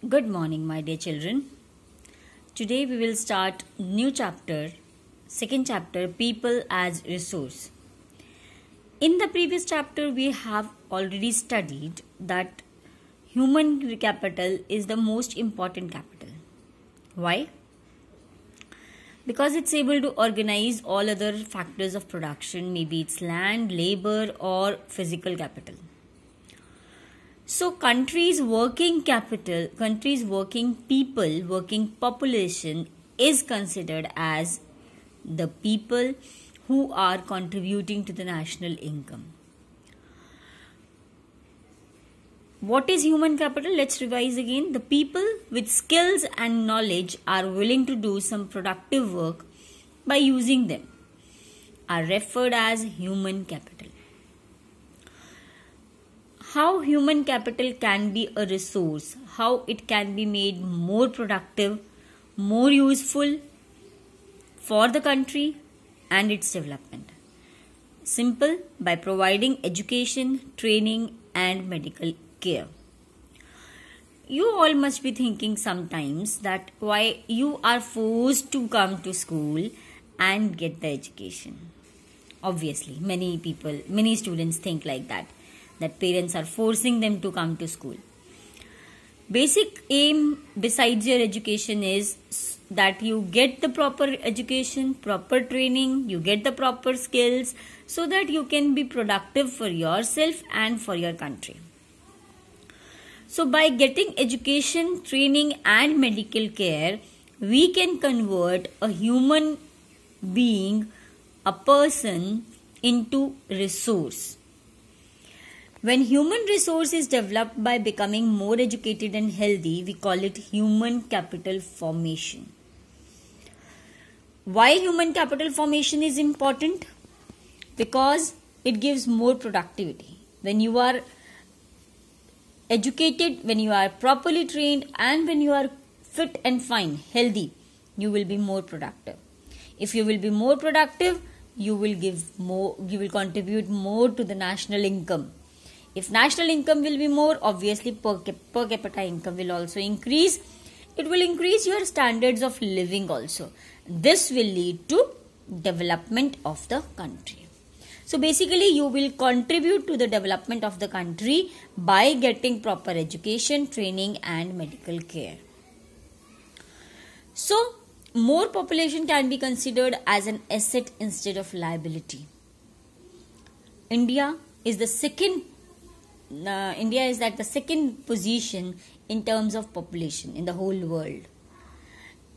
Good morning, my dear children. Today we will start new chapter, second chapter, People as Resource. In the previous chapter, we have already studied that human capital is the most important capital. Why? Because it's able to organize all other factors of production, maybe it's land, labor, or physical capital. So countries' working capital, countries' working people, working population is considered as the people who are contributing to the national income. What is human capital? Let's revise again. The people with skills and knowledge are willing to do some productive work by using them are referred as human capital. How human capital can be a resource, how it can be made more productive, more useful for the country and its development. Simple, by providing education, training and medical care. You all must be thinking sometimes that why you are forced to come to school and get the education. Obviously, many students think like that parents are forcing them to come to school. Basic aim besides your education is that you get the proper education, proper training, you get the proper skills so that you can be productive for yourself and for your country. So by getting education, training and medical care, we can convert a human being, a person into resource. When human resource is developed by becoming more educated and healthy, we call it human capital formation. Why human capital formation is important? Because it gives more productivity. When you are educated, when you are properly trained and when you are fit and fine, healthy, you will be more productive. If you will be more productive, you will contribute more to the national income. If national income will be more, obviously per capita income will also increase. It will increase your standards of living also. This will lead to development of the country. So basically you will contribute to the development of the country by getting proper education, training and medical care. So more population can be considered as an asset instead of liability. India is at the second position in terms of population in the whole world.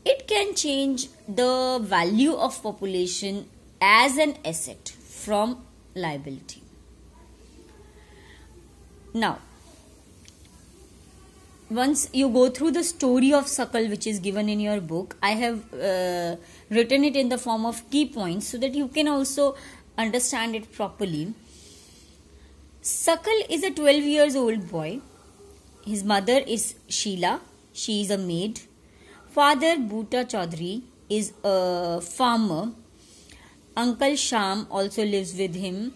It can change the value of population as an asset from liability. Now, once you go through the story of Sakal, which is given in your book, I have written it in the form of key points so that you can also understand it properly. Sakal is a 12 years old boy. His mother is Sheila. She is a maid. Father Bhuta Chaudhary is a farmer. Uncle Sham also lives with him.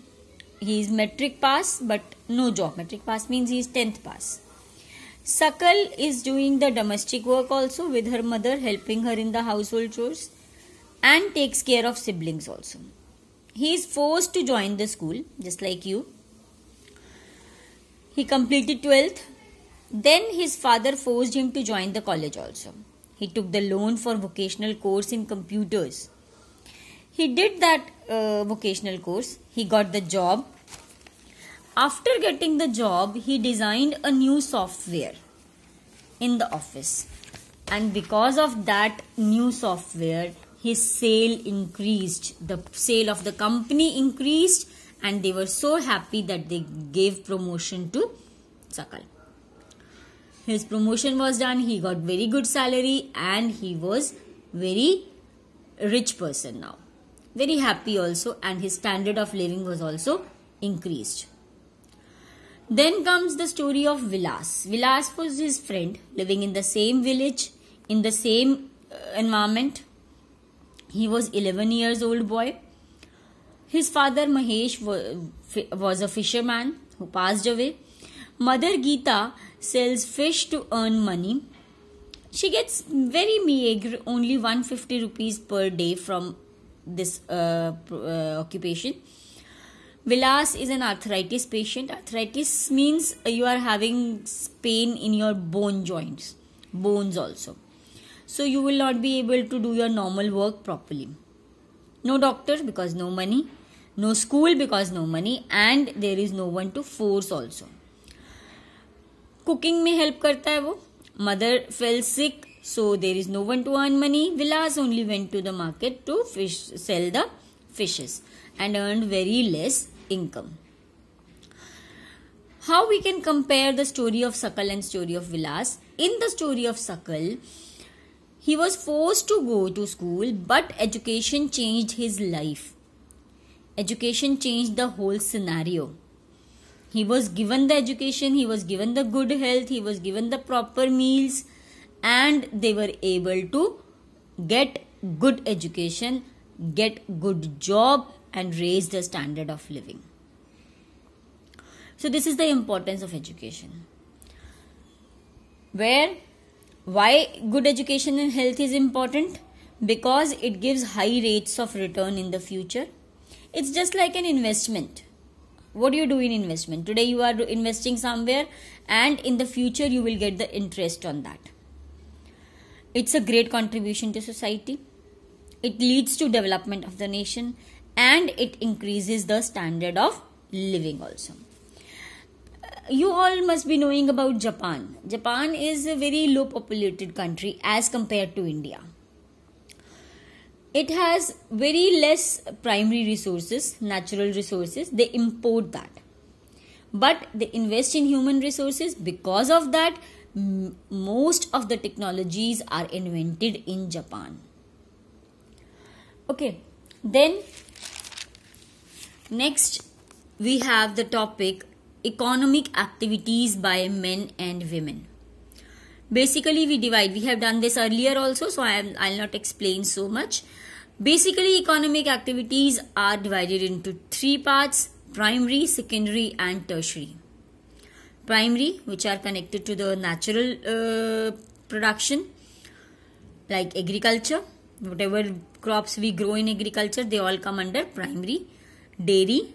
He is metric pass but no job. Metric pass means he is 10th pass. Sakal is doing the domestic work also with her mother, helping her in the household chores and takes care of siblings also. He is forced to join the school just like you. He completed 12th. Then his father forced him to join the college also. He took the loan for vocational course in computers. He did that vocational course. He got the job. After getting the job, he designed a new software in the office. And because of that new software, his sale increased. The sale of the company increased. And they were so happy that they gave promotion to Sakal. His promotion was done. He got very good salary and he was very rich person now. Very happy also, and his standard of living was also increased. Then comes the story of Vilas. Vilas was his friend living in the same village, in the same environment. He was 11 years old boy. His father Mahesh was a fisherman who passed away. Mother Geeta sells fish to earn money. She gets very meager, only 150 rupees per day from this occupation. Vilas is an arthritis patient. Arthritis means you are having pain in your bone joints, bones also. So you will not be able to do your normal work properly. No doctor because no money, no school because no money, and there is no one to force also. Cooking में help करता है वो. Mother fell sick, so there is no one to earn money. Vilas only went to the market to sell the fishes and earned very less income. How we can compare the story of Sakal and story of Vilas? In the story of Sakal, he was forced to go to school, but education changed his life. Education changed the whole scenario. He was given the education, he was given the good health, he was given the proper meals, and they were able to get good education, get good job, and raise the standard of living. So this is the importance of education. Why good education and health is important? Because it gives high rates of return in the future. It's just like an investment. What do you do in investment? Today you are investing somewhere, and in the future you will get the interest on that. It's a great contribution to society. It leads to development of the nation, and it increases the standard of living also. You all must be knowing about Japan. Japan is a very low populated country as compared to India. It has very less primary resources, natural resources. They import that. But they invest in human resources. Because of that, most of the technologies are invented in Japan. Okay, then next we have the topic economic activities by men and women. Basically we have done this earlier also, so I'll not explain so much. Basically economic activities are divided into three parts: primary, secondary and tertiary. Primary, which are connected to the natural production, like agriculture. Whatever crops we grow in agriculture, they all come under primary. Dairy,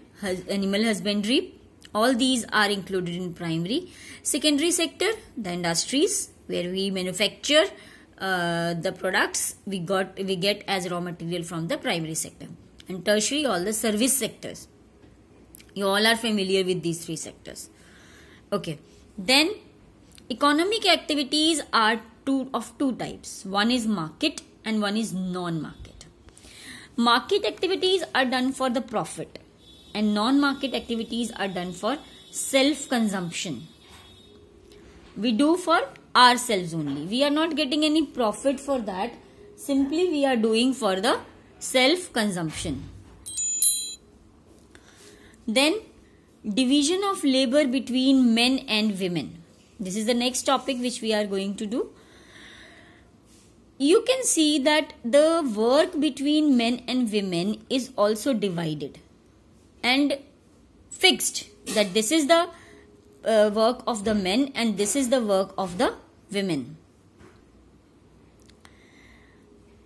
animal husbandry, all these are included in primary. Secondary sector, the industries where we manufacture the products we get as raw material from the primary sector. And tertiary, all the service sectors. You all are familiar with these three sectors. Okay, then economic activities are of two types. One is market and one is non-market. Market activities are done for the profit, and non-market activities are done for self-consumption. We do for ourselves only. We are not getting any profit for that. Simply we are doing for the self-consumption. Then division of labor between men and women. This is the next topic which we are going to do. You can see that the work between men and women is also divided and fixed, that this is the work of the men and this is the work of the women.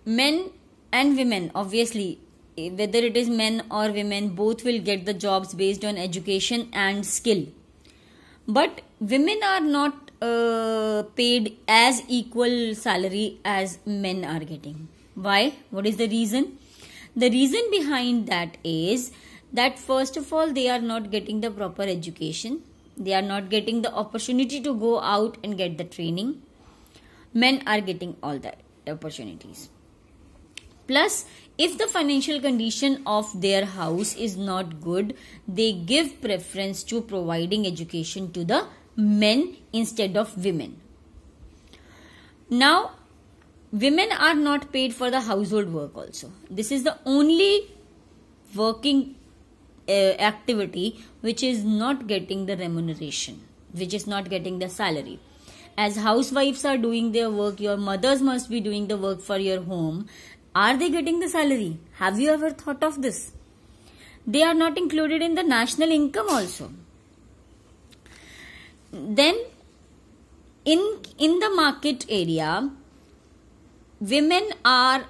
Men and women, obviously, whether it is men or women, both will get the jobs based on education and skill. But women are not paid as equal salary as men are getting. Why? What is the reason? The reason behind that is that first of all, they are not getting the proper education. They are not getting the opportunity to go out and get the training. Men are getting all the opportunities. Plus, if the financial condition of their house is not good, they give preference to providing education to the men instead of women. Now, women are not paid for the household work also. This is the only working activity which is not getting the remuneration, which is not getting the salary. As housewives are doing their work, your mothers must be doing the work for your home. Are they getting the salary? Have you ever thought of this? They are not included in the national income also. Then in the market area, women are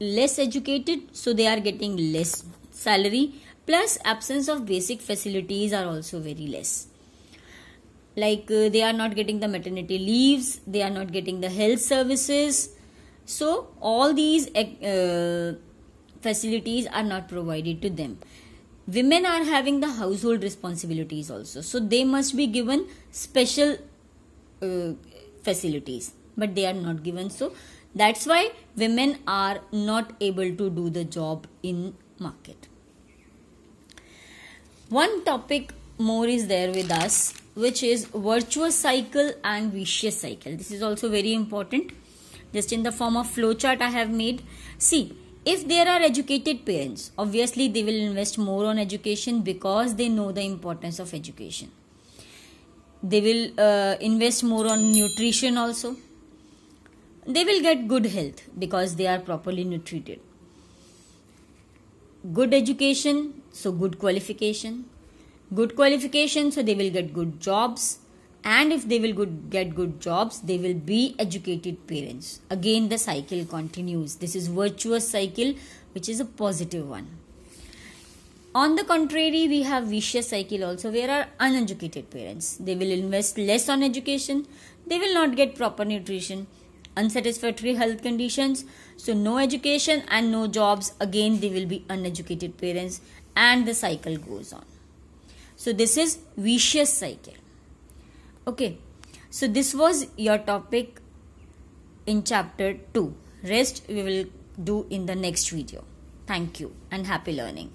less educated, so they are getting less salary, plus absence of basic facilities are also very less. Like they are not getting the maternity leaves, they are not getting the health services, so all these facilities are not provided to them. Women are having the household responsibilities also, so they must be given special facilities, but they are not given. So that's why women are not able to do the job in market. One topic more is there with us, which is virtuous cycle and vicious cycle. This is also very important. Just in the form of flowchart I have made. See, if there are educated parents, obviously they will invest more on education because they know the importance of education. They will invest more on nutrition also. They will get good health because they are properly nutrited. Good education, so good qualification. Good qualification, so they will get good jobs. And if they will get good jobs, they will be educated parents. Again, the cycle continues. This is virtuous cycle, which is a positive one. On the contrary, we have vicious cycle also, where are uneducated parents. They will invest less on education. They will not get proper nutrition. Unsatisfactory health conditions. So no education and no jobs. Again, they will be uneducated parents, and the cycle goes on. So this is vicious cycle. Okay, so this was your topic in chapter 2. Rest we will do in the next video. Thank you and happy learning.